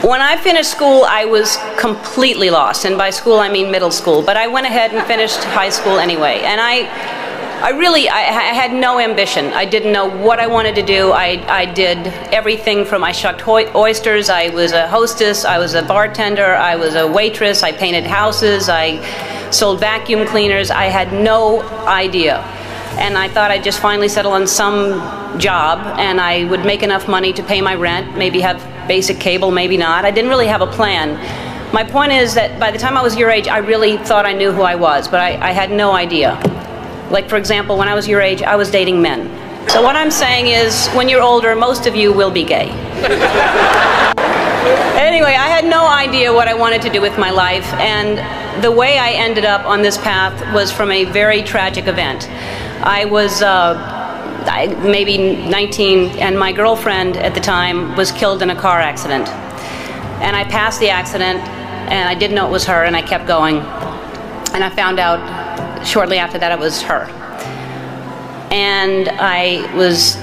When I finished school, I was completely lost, and by school I mean middle school, but I went ahead and finished high school anyway, and I had no ambition. I didn't know what I wanted to do. I did everything from I shucked oysters, I was a hostess, I was a bartender, I was a waitress, I painted houses, I sold vacuum cleaners. I had no idea. And I thought I'd just finally settle on some job and I would make enough money to pay my rent, maybe have basic cable, maybe not. I didn't really have a plan. My point is that by the time I was your age, I really thought I knew who I was, but I had no idea. Like, for example, when I was your age, I was dating men. So what I'm saying is, when you're older, most of you will be gay. Anyway, I had no idea what I wanted to do with my life, and the way I ended up on this path was from a very tragic event. I was maybe 19, and my girlfriend at the time was killed in a car accident. And I passed the accident, and I didn't know it was her, and I kept going. And I found out shortly after that it was her. And I was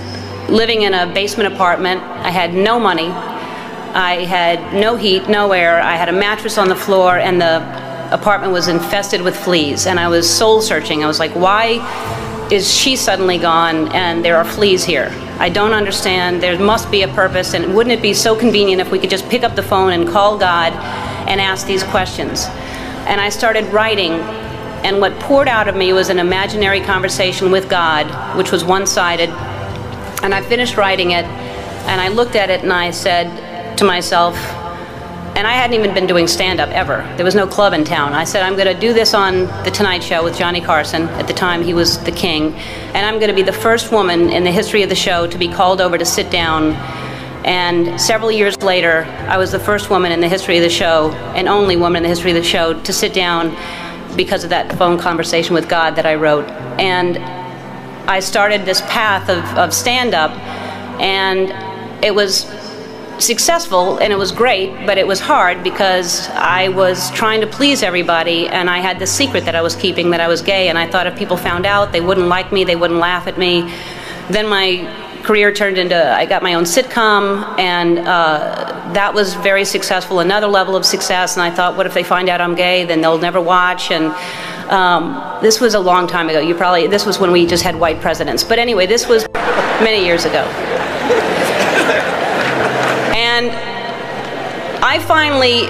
living in a basement apartment. I had no money. I had no heat, no air. I had a mattress on the floor, and the apartment was infested with fleas. And I was soul searching. I was like, why is she suddenly gone and there are fleas here? I don't understand. There must be a purpose, and wouldn't it be so convenient if we could just pick up the phone and call God and ask these questions? And I started writing, and what poured out of me was an imaginary conversation with God, which was one-sided. And I finished writing it, and I looked at it and I said to myself, and I hadn't even been doing stand-up ever. There was no club in town. I said, I'm going to do this on The Tonight Show with Johnny Carson. At the time, he was the king. And I'm going to be the first woman in the history of the show to be called over to sit down. And several years later, I was the first woman in the history of the show, and only woman in the history of the show, to sit down because of that phone conversation with God that I wrote. And I started this path of stand-up, and it was successful and it was great, but it was hard because I was trying to please everybody, and I had this secret that I was keeping, that I was gay, and I thought if people found out, they wouldn't like me, they wouldn't laugh at me. Then my career turned into, I got my own sitcom, and that was very successful, another level of success, and I thought, what if they find out I'm gay, then they'll never watch. And this was a long time ago. This was when we just had white presidents. But anyway, this was many years ago. And I finally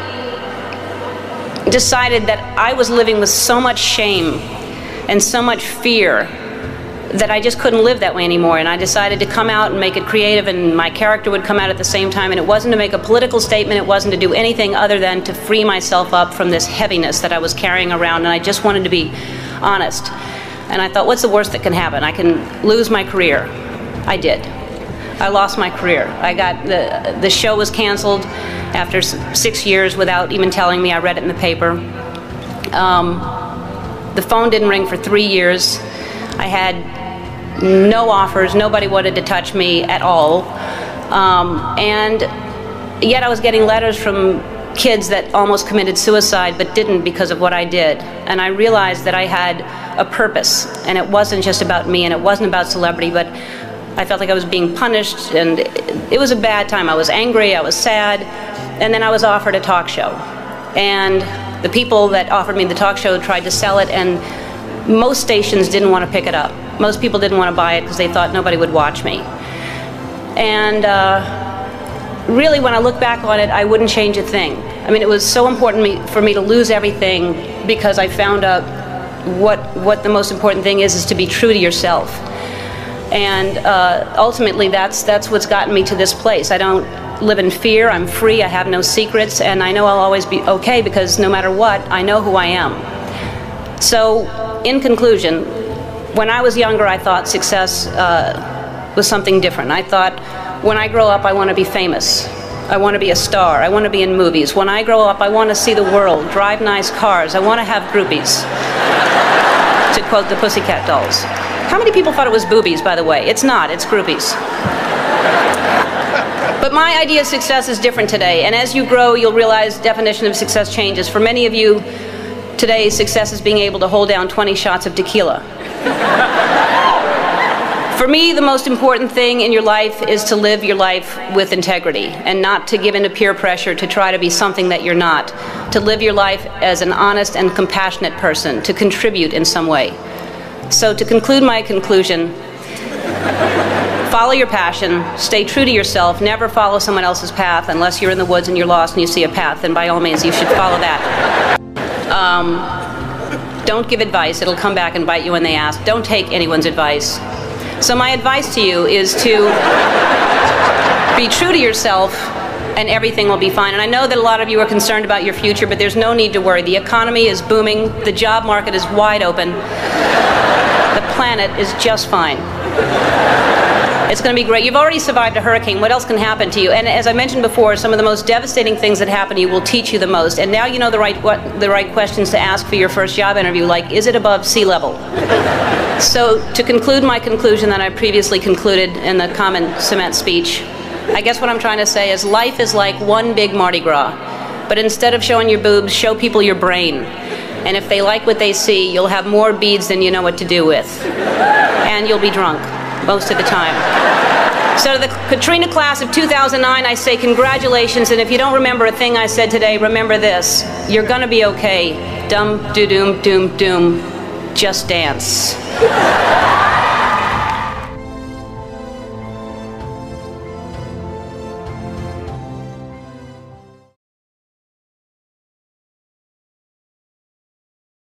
decided that I was living with so much shame and so much fear that I just couldn't live that way anymore. And I decided to come out and make it creative, and my character would come out at the same time. And it wasn't to make a political statement, it wasn't to do anything other than to free myself up from this heaviness that I was carrying around, and I just wanted to be honest. And I thought, what's the worst that can happen? I can lose my career. I did. I lost my career. I got the show was canceled after 6 years without even telling me. I read it in the paper. The phone didn't ring for 3 years. I had no offers. Nobody wanted to touch me at all. And yet I was getting letters from kids that almost committed suicide but didn't because of what I did. And I realized that I had a purpose, and it wasn't just about me, and it wasn't about celebrity, but I felt like I was being punished, and it was a bad time. I was angry, I was sad, and then I was offered a talk show. And the people that offered me the talk show tried to sell it, and most stations didn't want to pick it up. Most people didn't want to buy it because they thought nobody would watch me. And really, when I look back on it, I wouldn't change a thing. I mean, it was so important for me to lose everything because I found out what the most important thing is to be true to yourself. And ultimately, that's what's gotten me to this place. I don't live in fear. I'm free. I have no secrets, and I know I'll always be okay because no matter what, I know who I am. So, in conclusion, when I was younger, I thought success was something different. I thought, when I grow up, I want to be famous. I want to be a star. I want to be in movies. When I grow up, I want to see the world, drive nice cars. I want to have groupies, to quote the Pussycat Dolls. How many people thought it was boobies, by the way? It's not, it's groupies. But my idea of success is different today, and as you grow, you'll realize definition of success changes. For many of you, today, success is being able to hold down 20 shots of tequila. For me, the most important thing in your life is to live your life with integrity and not to give in to peer pressure to try to be something that you're not. To live your life as an honest and compassionate person, to contribute in some way. So to conclude my conclusion, follow your passion, stay true to yourself, never follow someone else's path unless you're in the woods and you're lost and you see a path, then by all means you should follow that. Don't give advice, it'll come back and bite you when they ask. Don't take anyone's advice. So my advice to you is to be true to yourself and everything will be fine. And I know that a lot of you are concerned about your future, but there's no need to worry. The economy is booming, the job market is wide open, the planet is just fine. It's going to be great. You've already survived a hurricane. What else can happen to you? And as I mentioned before, some of the most devastating things that happen to you will teach you the most. And now you know the right questions to ask for your first job interview, like, is it above sea level? So to conclude my conclusion that I previously concluded in the common cement speech, I guess what I'm trying to say is life is like one big Mardi Gras. But instead of showing your boobs, show people your brain. And if they like what they see, you'll have more beads than you know what to do with. And you'll be drunk most of the time. So to the Katrina class of 2009, I say congratulations, and if you don't remember a thing I said today, remember this. You're gonna be okay. Dum, doo-doom, doom, doom. Just dance.